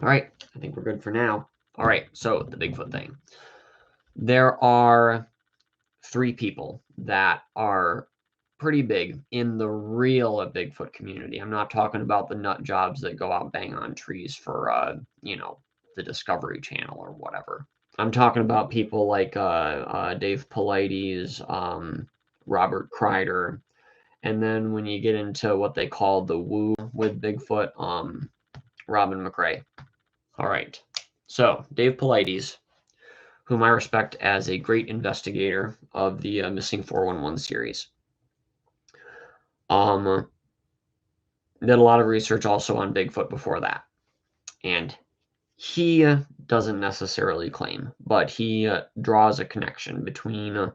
All right, I think we're good for now. All right, so the Bigfoot thing. There are 3 people that are pretty big in the real Bigfoot community. I'm not talking about the nut jobs that go out bang on trees for, the Discovery Channel or whatever. I'm talking about people like Dave Paulides, Robert Kryder, and then when you get into what they call the woo with Bigfoot, Robin McCray. All right, so Dave Paulides, whom I respect as a great investigator of the Missing 411 series. Um, did a lot of research also on Bigfoot before that, and he doesn't necessarily claim, but he draws a connection between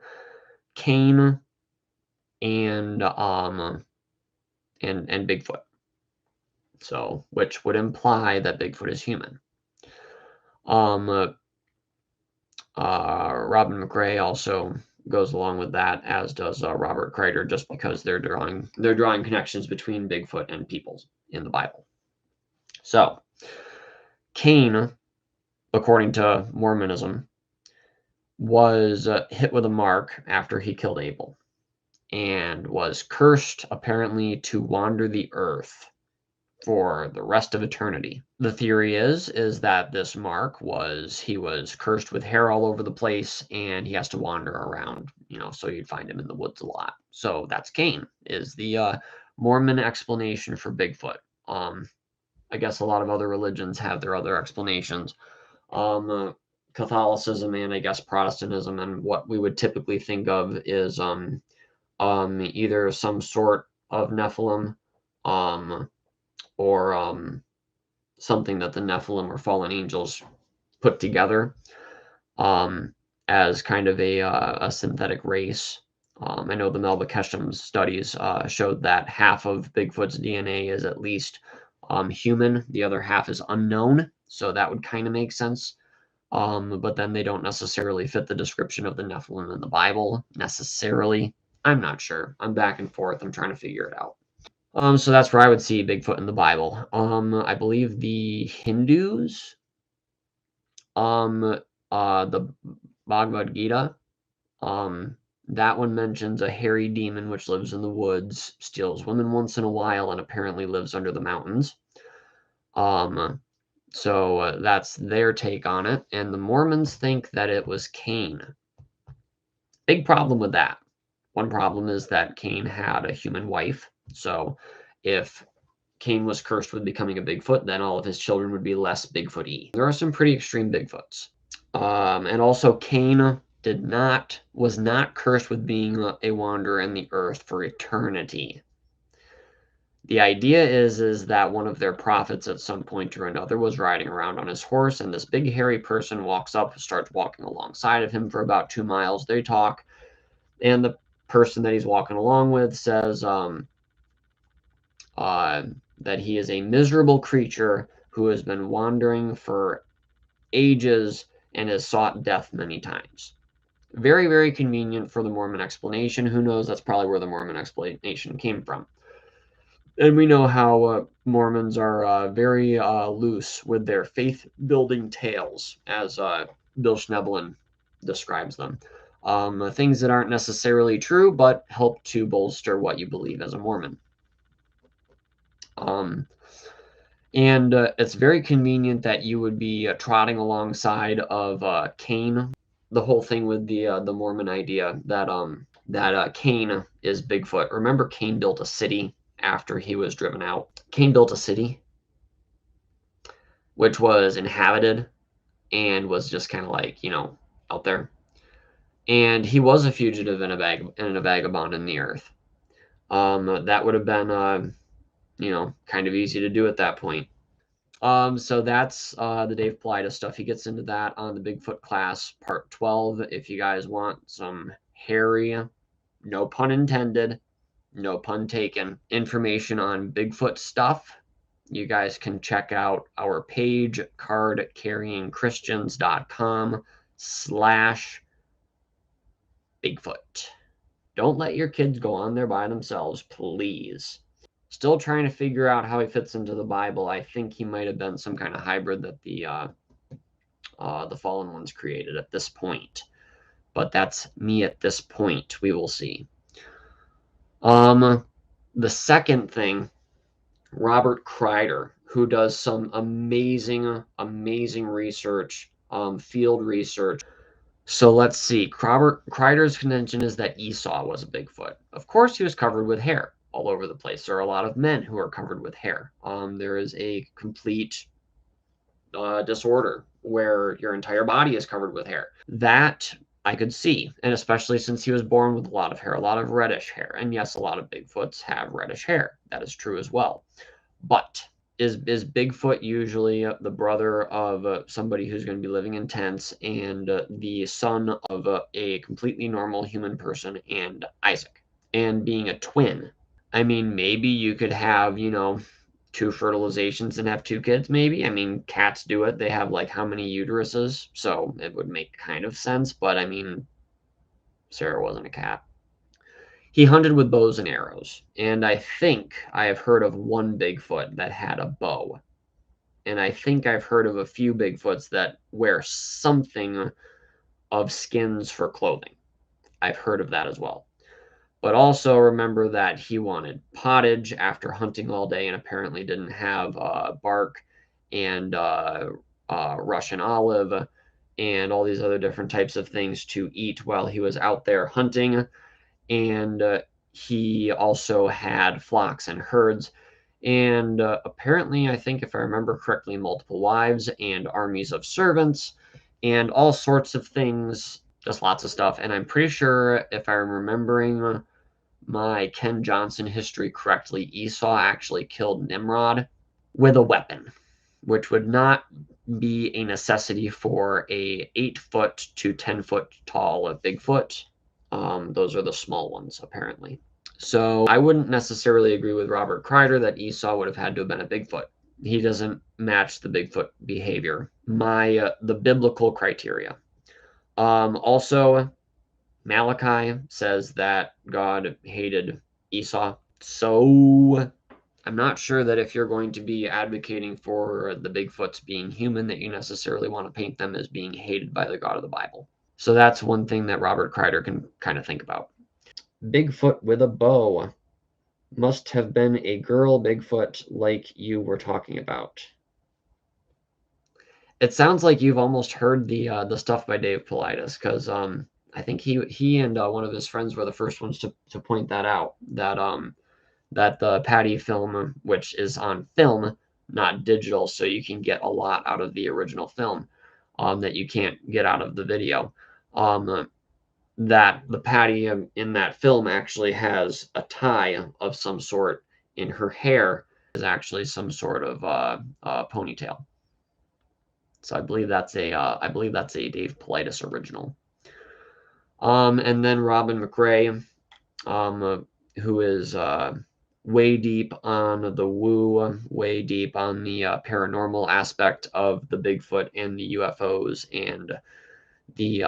Cain and and Bigfoot. So, which would imply that Bigfoot is human. Um, Robin McCray also goes along with that, as does Robert Kryder, just because they're drawing connections between Bigfoot and people in the Bible. So, Cain, according to Mormonism, was hit with a mark after he killed Abel, and was cursed apparently to wander the earth for the rest of eternity. The theory is that this mark he was cursed with hair all over the place, and he has to wander around, so you'd find him in the woods a lot. So that's Cain, is the Mormon explanation for Bigfoot. I guess a lot of other religions have their other explanations. Catholicism and I guess Protestantism, and what we would typically think of is either some sort of Nephilim, or something that the Nephilim or fallen angels put together, um, as kind of a synthetic race. I know the Melba Ketchum studies showed that half of Bigfoot's DNA is at least human, the other half is unknown, so that would kind of make sense. But then they don't necessarily fit the description of the Nephilim in the Bible necessarily. I'm not sure. I'm back and forth. I'm trying to figure it out. So that's where I would see Bigfoot in the Bible. I believe the Hindus, um, the Bhagavad Gita, um, that one mentions a hairy demon which lives in the woods, steals women once in a while, and apparently lives under the mountains. Um, so that's their take on it, and the Mormons think that it was Cain. Big problem with that. One problem is that Cain had a human wife, so if Cain was cursed with becoming a Bigfoot, then all of his children would be less Bigfoot-y. There are some pretty extreme Bigfoots. And also Cain was not cursed with being a wanderer in the earth for eternity. The idea is that one of their prophets at some point or another was riding around on his horse, and this big hairy person walks up, starts walking alongside of him for about 2 miles. They talk, and the person that he's walking along with says, that he is a miserable creature who has been wandering for ages and has sought death many times. Very, very convenient for the Mormon explanation. Who knows? That's probably where the Mormon explanation came from. And we know how Mormons are very loose with their faith building tales, as Bill Schneblin describes them. Things that aren't necessarily true, but help to bolster what you believe as a Mormon. And it's very convenient that you would be trotting alongside of Cain. The whole thing with the Mormon idea that Cain is Bigfoot. Remember, Cain built a city after he was driven out. Cain built a city which was inhabited and was just kind of like out there. And he was a fugitive and a vagabond in the earth. That would have been kind of easy to do at that point. So that's the Dave Paulides stuff. He gets into that on the Bigfoot class, part 12. If you guys want some hairy, no pun intended, no pun taken, information on Bigfoot stuff, you guys can check out our page, cardcarryingchristians.com/Bigfoot. Don't let your kids go on there by themselves, please. Still trying to figure out how he fits into the Bible. I think he might have been some kind of hybrid that the fallen ones created at this point. But that's me at this point. We will see. The second thing, Robert Kryder, who does some amazing, amazing research, field research. So let's see. Kryder's contention is that Esau was a Bigfoot. Of course, he was covered with hair all over the place. There are a lot of men who are covered with hair. There is a complete disorder where your entire body is covered with hair. That I could see, and especially since he was born with a lot of hair, a lot of reddish hair. And yes, a lot of Bigfoots have reddish hair. That is true as well. But is Bigfoot usually the brother of somebody who's going to be living in tents and the son of a completely normal human person and Isaac, and being a twin? I mean, maybe you could have, you know, 2 fertilizations and have 2 kids, maybe. I mean, cats do it. They have like how many uteruses, so it would make kind of sense. But I mean, Sarah wasn't a cat. He hunted with bows and arrows, and I think I have heard of one Bigfoot that had a bow. And I think I've heard of a few Bigfoots that wear something of skins for clothing. I've heard of that as well. But also remember that he wanted pottage after hunting all day and apparently didn't have bark and Russian olive and all these other different types of things to eat while he was out there hunting. And he also had flocks and herds. And apparently, I think if I remember correctly, multiple wives and armies of servants and all sorts of things, just lots of stuff. And I'm pretty sure if I'm remembering my Ken Johnson history correctly, Esau actually killed Nimrod with a weapon, which would not be a necessity for a 8-foot to 10-foot tall Bigfoot. Those are the small ones, apparently. So I wouldn't necessarily agree with Robert Kryder that Esau would have had to have been a Bigfoot. He doesn't match the Bigfoot behavior, the biblical criteria. Also, Malachi says that God hated Esau. So I'm not sure that if you're going to be advocating for the Bigfoots being human, that you necessarily want to paint them as being hated by the God of the Bible. So that's one thing that Robert Kryder can kind of think about. Bigfoot with a bow must have been a girl Bigfoot like you were talking about. It sounds like you've almost heard the stuff by Dave Paulides, because I think he and one of his friends were the first ones to point that out, that the Patty film, which is on film, not digital, so you can get a lot out of the original film that you can't get out of the video. That the Patty in that film actually has a tie of some sort in her hair, is actually some sort of ponytail. So I believe that's a Dave Paulides original. And then Robin McCray, who is way deep on the woo, way deep on the paranormal aspect of the Bigfoot and the UFOs and the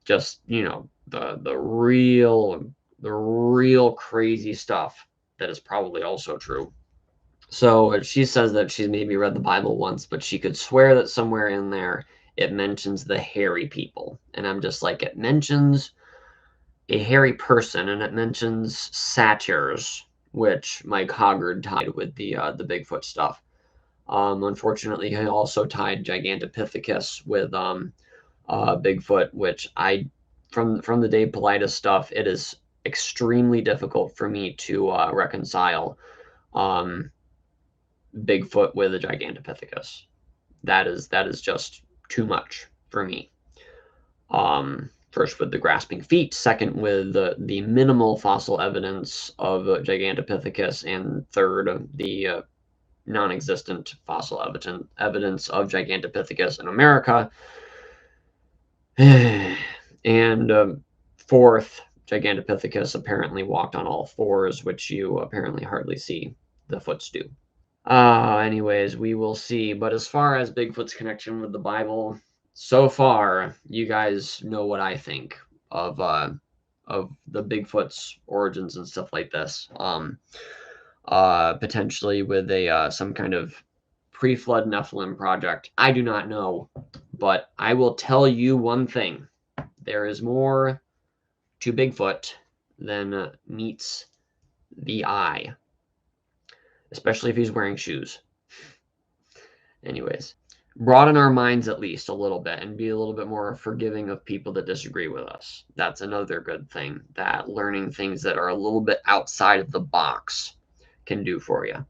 just, you know, the real crazy stuff that is probably also true. So she says that she's maybe read the Bible once, but she could swear that somewhere in there it mentions the hairy people. And I'm just like, it mentions a hairy person and it mentions satyrs, which Mike Hoggard tied with the Bigfoot stuff. Unfortunately, he also tied Gigantopithecus with Bigfoot, which from the Dave Paulides stuff, it is extremely difficult for me to reconcile Bigfoot with a Gigantopithecus. That is just too much for me. First with the grasping feet, second with the minimal fossil evidence of Gigantopithecus, and third, the non-existent fossil evidence of Gigantopithecus in America. And fourth, Gigantopithecus apparently walked on all fours, which you apparently hardly see the foots do. Anyways, we will see. But as far as Bigfoot's connection with the Bible, so far, you guys know what I think of the Bigfoot's origins and stuff like this. potentially with a some kind of pre-flood Nephilim project. I do not know, but I will tell you one thing: there is more to Bigfoot than meets the eye, especially if he's wearing shoes. Anyways, broaden our minds at least a little bit and be a little bit more forgiving of people that disagree with us. That's another good thing that learning things that are a little bit outside of the box can do for you.